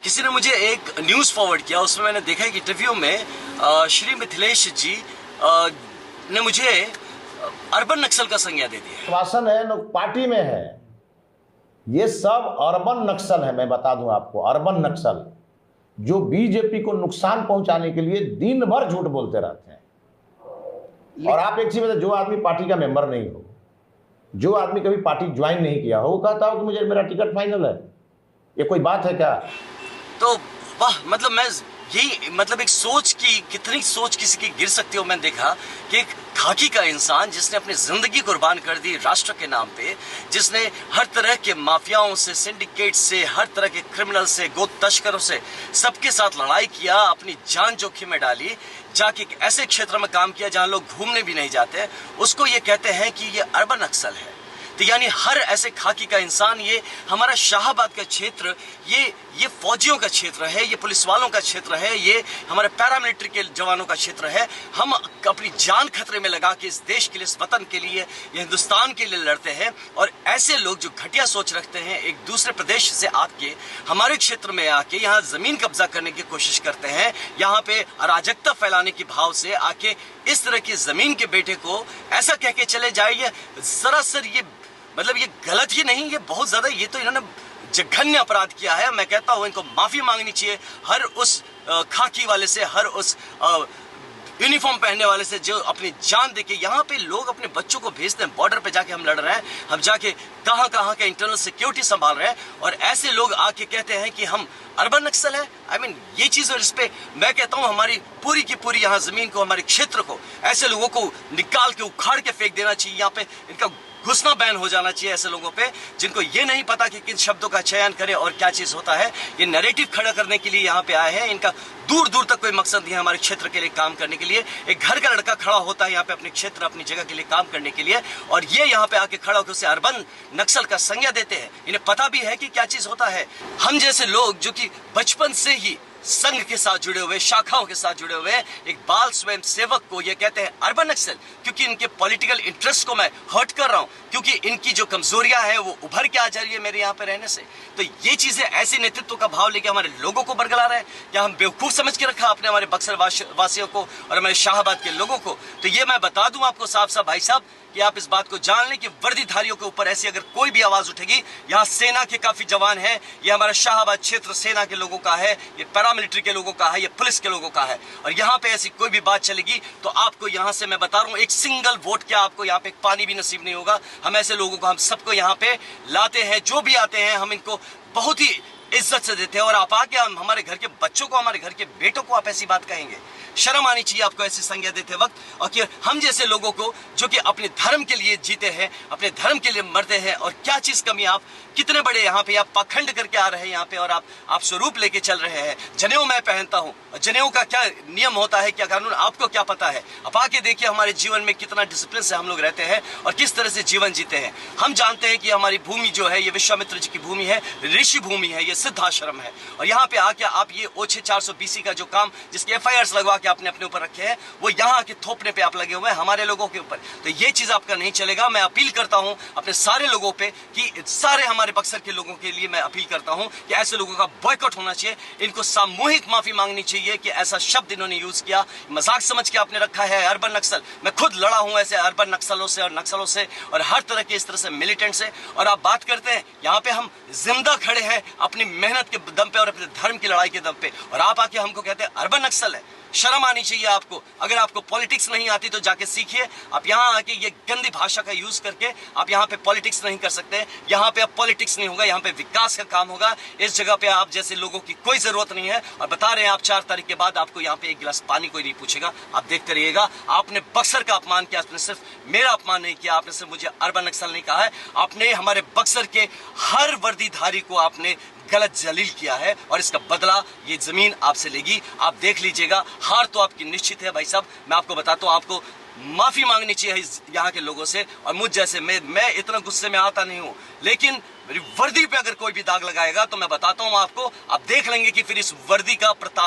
किसी ने मुझे एक न्यूज फॉरवर्ड किया, उसमें मैंने देखा कि इंटरव्यू में श्री मिथिलेश जी ने मुझे अर्बन नक्सल का संज्ञा दे दिया। शासन है न पार्टी में है, ये सब अर्बन नक्सल है। मैं बता दूं आपको, अर्बन नक्सल जो बीजेपी को नुकसान पहुंचाने के लिए दिन भर झूठ बोलते रहते हैं। और आप एक चीज बताइए, जो आदमी पार्टी का मेंबर नहीं हो, जो आदमी कभी पार्टी ज्वाइन नहीं किया हो, वो कहता हो कि मुझे मेरा टिकट फाइनल है, ये कोई बात है क्या? तो वाह, मतलब मैं यही मतलब एक सोच की, कितनी सोच किसी की गिर सकती हो। मैंने देखा कि एक खाकी का इंसान जिसने अपनी जिंदगी कुर्बान कर दी राष्ट्र के नाम पे, जिसने हर तरह के माफियाओं से, सिंडिकेट से, हर तरह के क्रिमिनल से, गो तस्करों से, सबके साथ लड़ाई किया, अपनी जान जोखिम में डाली, जाके एक ऐसे क्षेत्र में काम किया जहां लोग घूमने भी नहीं जाते, उसको ये कहते हैं कि ये अर्बन नक्सल है। तो यानी हर ऐसे खाकी का इंसान, ये हमारा शाहबाद का क्षेत्र, ये फौजियों का क्षेत्र है, ये पुलिस वालों का क्षेत्र है, ये हमारे पैरामिलिट्री के जवानों का क्षेत्र है। हम अपनी जान खतरे में लगा के इस देश के लिए, इस वतन के लिए, ये हिंदुस्तान के लिए लड़ते हैं। और ऐसे लोग जो घटिया सोच रखते हैं, एक दूसरे प्रदेश से आके हमारे क्षेत्र में आके यहाँ जमीन कब्जा करने की कोशिश करते हैं, यहाँ पे अराजकता फैलाने की भाव से आके इस तरह की जमीन के बेटे को ऐसा कह के चले जाइए, सरासर ये मतलब ये गलत ही नहीं, ये बहुत ज्यादा, ये तो इन्होंने जघन्य अपराध किया है। मैं कहता हूं इनको माफी मांगनी चाहिए हर उस खाकी वाले से, हर उस यूनिफॉर्म पहनने वाले से जो अपनी जान देके यहाँ पे लोग अपने बच्चों को भेजते हैं। बॉर्डर पे जाके हम लड़ रहे हैं, हम जाके कहां कहां के इंटरनल सिक्योरिटी संभाल रहे हैं, और ऐसे लोग आके कहते हैं कि हम अर्बन नक्सल है। आई मीन ये चीज, और इस पे मैं कहता हूं हमारी पूरी की पूरी यहाँ जमीन को, हमारे क्षेत्र को, ऐसे लोगों को निकाल के उखाड़ के फेंक देना चाहिए। यहाँ पे इनका घुसना बैन हो जाना चाहिए ऐसे लोगों पे जिनको ये नहीं पता कि किन शब्दों का चयन करें और क्या चीज होता है। ये नैरेटिव खड़ा करने के लिए यहाँ पे आए हैं, इनका दूर दूर तक कोई मकसद नहीं है हमारे क्षेत्र के लिए काम करने के लिए। एक घर का लड़का खड़ा होता है यहाँ पे अपने क्षेत्र, अपनी जगह के लिए काम करने के लिए, और ये यहाँ पे आके खड़ा होकर उसे अर्बन नक्सल का संज्ञा देते हैं। इन्हें पता भी है कि क्या चीज होता है। हम जैसे लोग जो कि बचपन से ही संघ के साथ जुड़े हुए, शाखाओं के साथ जुड़े हुए एक बाल स्वयं सेवक को ये कहते हैं अर्बन नक्सल, क्योंकि इनके पॉलिटिकल इंटरेस्ट को मैं हर्ट कर रहा हूं, क्योंकि इनकी जो कमजोरियां हैं वो उभर के आ जा रही है मेरे यहाँ पे रहने से। तो ये चीजें ऐसे नेतृत्व का भाव लेके हमारे लोगों को बरगला रहे हैं, या हम बेवकूफ समझ के रखा अपने हमारे बक्सर वासियों को और हमारे शाहबाद के लोगों को। तो ये मैं बता दूं आपको साफ साफ भाई साहब कि आप इस बात को जान लें कि वर्दीधारियों के ऊपर ऐसी अगर कोई भी आवाज उठेगी, यहाँ सेना के काफी जवान हैं, ये हमारा शाहबाद क्षेत्र सेना के लोगों का है, ये पैरामिलिट्री के लोगों का है, ये पुलिस के लोगों का है, और यहाँ पे ऐसी कोई भी बात चलेगी तो आपको यहाँ से मैं बता रहा हूँ, एक सिंगल वोट क्या आपको यहाँ पे एक पानी भी नसीब नहीं होगा। हम ऐसे लोगों को, हम सबको यहाँ पे लाते हैं, जो भी आते हैं हम इनको बहुत ही इज्जत से देते हैं, और आप आके हम हमारे घर के बच्चों को, हमारे घर के बेटों को आप ऐसी बात कहेंगे? शर्म आनी चाहिए आपको ऐसी संज्ञा देते वक्त। और कि हम जैसे लोगों को जो कि अपने धर्म के लिए जीते हैं, अपने धर्म के लिए मरते हैं, और क्या चीज कमी, आप कितने बड़े यहाँ पे आप पाखंड करके आ रहे हैं यहाँ पे, और आप स्वरूप लेके चल रहे हैं। जनेऊ मैं पहनता हूँ, जनेऊ का क्या नियम होता है, क्या कानून, आपको क्या पता है? आप आके देखिए हमारे जीवन में कितना डिसिप्लिन से हम लोग रहते हैं और किस तरह से जीवन जीते हैं। हम जानते हैं कि हमारी भूमि जो है ये विश्वामित्र जी की भूमि है, ऋषि भूमि है, ये सिद्धाश्रम है, और यहाँ पे आके आप ये ओछे 400 BC का जो काम, जिसके FIRs लगवा के आपने अपने ऊपर रखे हैं, वो यहाँ के थोपने पे आप लगे हुए हैं हमारे लोगों के ऊपर। तो ये चीज आपका नहीं चलेगा। मैं अपील करता हूँ अपने सारे लोगों पे, कि सारे हमारे बक्सर के लोगों के लिए मैं अपील करता हूँ कि ऐसे लोगों का बॉयकॉट होना चाहिए, इनको सामूहिक माफी मांगनी चाहिए कि ऐसा शब्द इन्होंने यूज किया, मजाक समझ के आपने रखा है अर्बन नक्सल। मैं खुद लड़ा हूँ ऐसे अर्बन नक्सलों से और नक्सलों से और हर तरह के इस तरह से मिलिटेंट से, और आप बात करते हैं यहाँ पे हम जिंदा खड़े हैं अपनी मेहनत के दम पे और अपने धर्म की लड़ाई के दम पे, और आप आके हमको कहते हैं अर्बन नक्सल है। शर्म आनी चाहिए आपको। अगर आपको पॉलिटिक्स नहीं आती तो जाके सीखिए। आप यहाँ आके ये गंदी भाषा का यूज करके आप यहाँ पे पॉलिटिक्स नहीं कर सकते। यहाँ पे अब पॉलिटिक्स नहीं होगा, यहाँ पे विकास का काम होगा। इस जगह पे आप जैसे लोगों की कोई जरूरत नहीं है, और बता रहे हैं आप 4 तारीख के बाद आपको यहाँ पे एक गिलास पानी कोई नहीं पूछेगा। आप देखते रहिएगा। आपने बक्सर का अपमान किया, आपने सिर्फ मेरा अपमान नहीं किया, आपने सिर्फ मुझे अर्बन नक्सल नहीं कहा है, आपने हमारे बक्सर के हर वर्दीधारी को आपने गलत जलील किया है, और इसका बदला ये जमीन आपसे लेगी। आप देख लीजिएगा। हार तो आपकी निश्चित है भाई साहब। मैं आपको बताता हूँ, आपको माफी मांगनी चाहिए यहाँ के लोगों से, और मुझ जैसे मैं इतना गुस्से में आता नहीं हूँ, लेकिन मेरी वर्दी पे अगर कोई भी दाग लगाएगा तो मैं बताता हूँ आपको, आप देख लेंगे कि फिर इस वर्दी का प्रताप